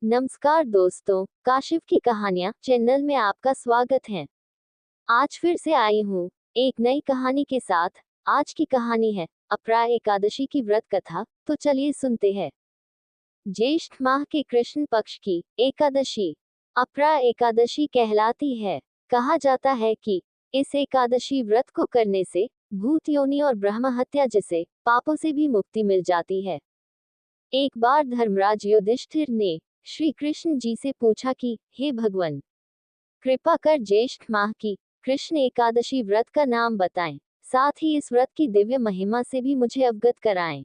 नमस्कार दोस्तों, काशिफ की कहानियाँ चैनल में आपका स्वागत है। आज फिर से आई हूँ एक नई कहानी के साथ। आज की कहानी है अपरा एकादशी की व्रत कथा। तो चलिए सुनते हैं। ज्येष्ठ माह के कृष्ण पक्ष की एकादशी अपरा एकादशी कहलाती है। कहा जाता है कि इस एकादशी व्रत को करने से भूत योनि और ब्रह्म हत्या जैसे पापों से भी मुक्ति मिल जाती है। एक बार धर्मराज युधिष्ठिर ने श्री कृष्ण जी से पूछा कि हे भगवान, कृपा कर ज्येष्ठ माह की कृष्ण एकादशी व्रत का नाम बताएं, साथ ही इस व्रत की दिव्य महिमा से भी मुझे अवगत कराएं।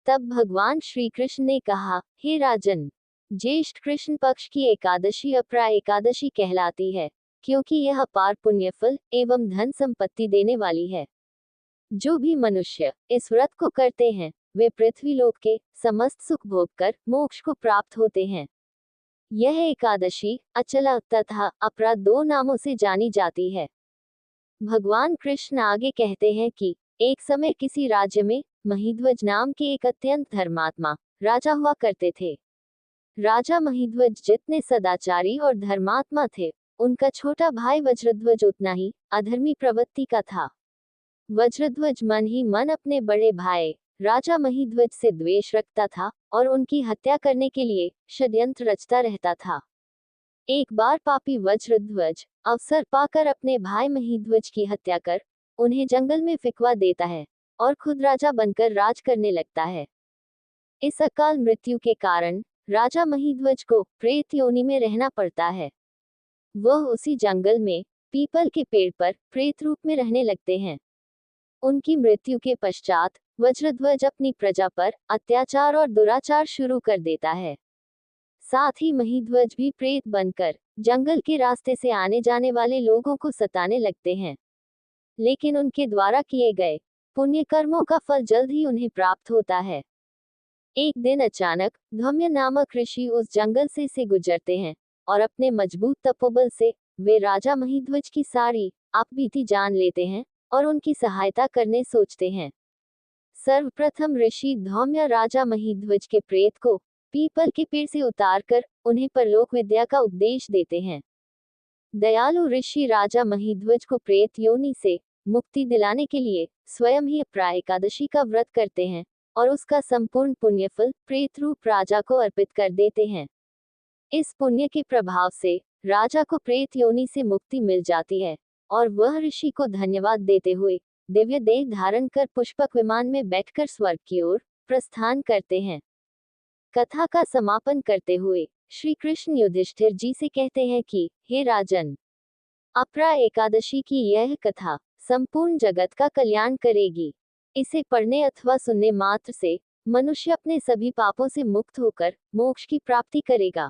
तब भगवान श्री कृष्ण ने कहा, हे राजन, ज्येष्ठ कृष्ण पक्ष की एकादशी अपरा एकादशी कहलाती है, क्योंकि यह अपार पुण्यफल एवं धन संपत्ति देने वाली है। जो भी मनुष्य इस व्रत को करते हैं, वे पृथ्वी लोक के समस्त सुख भोग कर मोक्ष को प्राप्त होते हैं। यह एकादशी अचला तथा अपरा दो नामों से जानी जाती है। भगवान कृष्ण आगे कहते हैं कि एक समय किसी राज्य में महिध्वज नाम के एक अत्यंत धर्मात्मा राजा हुआ करते थे। राजा महिध्वज जितने सदाचारी और धर्मात्मा थे, उनका छोटा भाई वज्रध्वज उतना ही अधर्मी प्रवृत्ति का था। वज्रध्वज मन ही मन अपने बड़े भाई राजा महिध्वज से द्वेष रखता था और उनकी हत्या करने के लिए षड्यंत्र रचता रहता था। एक बार पापी वज्रध्वज अवसर पाकर अपने भाई महिध्वज की हत्या कर उन्हें जंगल में फिकवा देता है और खुद राजा बनकर राज करने लगता है। इस अकाल मृत्यु के कारण राजा महिध्वज को प्रेत योनि में रहना पड़ता है। वह उसी जंगल में पीपल के पेड़ पर प्रेत रूप में रहने लगते हैं। उनकी मृत्यु के पश्चात वज्रध्वज अपनी प्रजा पर अत्याचार और दुराचार शुरू कर देता है। साथ ही महिध्वज भी प्रेत बनकर जंगल के रास्ते से आने जाने वाले लोगों को सताने लगते हैं। लेकिन उनके द्वारा किए गए पुण्य कर्मों का फल जल्द ही उन्हें प्राप्त होता है। एक दिन अचानक धौम्य नामक ऋषि उस जंगल से गुजरते हैं और अपने मजबूत तपोबल से वे राजा महिध्वज की सारी आपबीती जान लेते हैं और उनकी सहायता करने सोचते हैं। सर्वप्रथम ऋषि धौम्य राजा महिध्वज के प्रेत को पीपल के पेड़ से उतारकर उन्हें परलोक विद्या का उपदेश देते हैं। दयालु ऋषि राजा महिध्वज को प्रेत योनि से मुक्ति दिलाने के लिए स्वयं ही अपरा एकादशी का व्रत करते हैं और उसका संपूर्ण पुण्यफल प्रेत रूप राजा को अर्पित कर देते हैं। इस पुण्य के प्रभाव से राजा को प्रेत योनि से मुक्ति मिल जाती है और वह ऋषि को धन्यवाद देते हुए दिव्य देह धारण कर पुष्पक विमान में बैठकर स्वर्ग की ओर प्रस्थान करते हैं। कथा का समापन करते हुए श्री कृष्ण युधिष्ठिर जी से कहते हैं कि हे राजन, अपरा एकादशी की यह कथा संपूर्ण जगत का कल्याण करेगी। इसे पढ़ने अथवा सुनने मात्र से मनुष्य अपने सभी पापों से मुक्त होकर मोक्ष की प्राप्ति करेगा।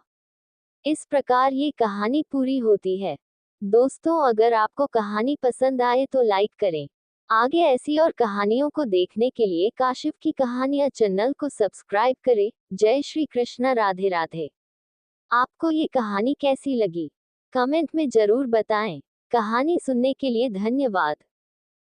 इस प्रकार ये कहानी पूरी होती है। दोस्तों, अगर आपको कहानी पसंद आए तो लाइक करें। आगे ऐसी और कहानियों को देखने के लिए काशिफ की कहानियां चैनल को सब्सक्राइब करें। जय श्री कृष्ण, राधे राधे। आपको ये कहानी कैसी लगी, कमेंट में जरूर बताएं। कहानी सुनने के लिए धन्यवाद।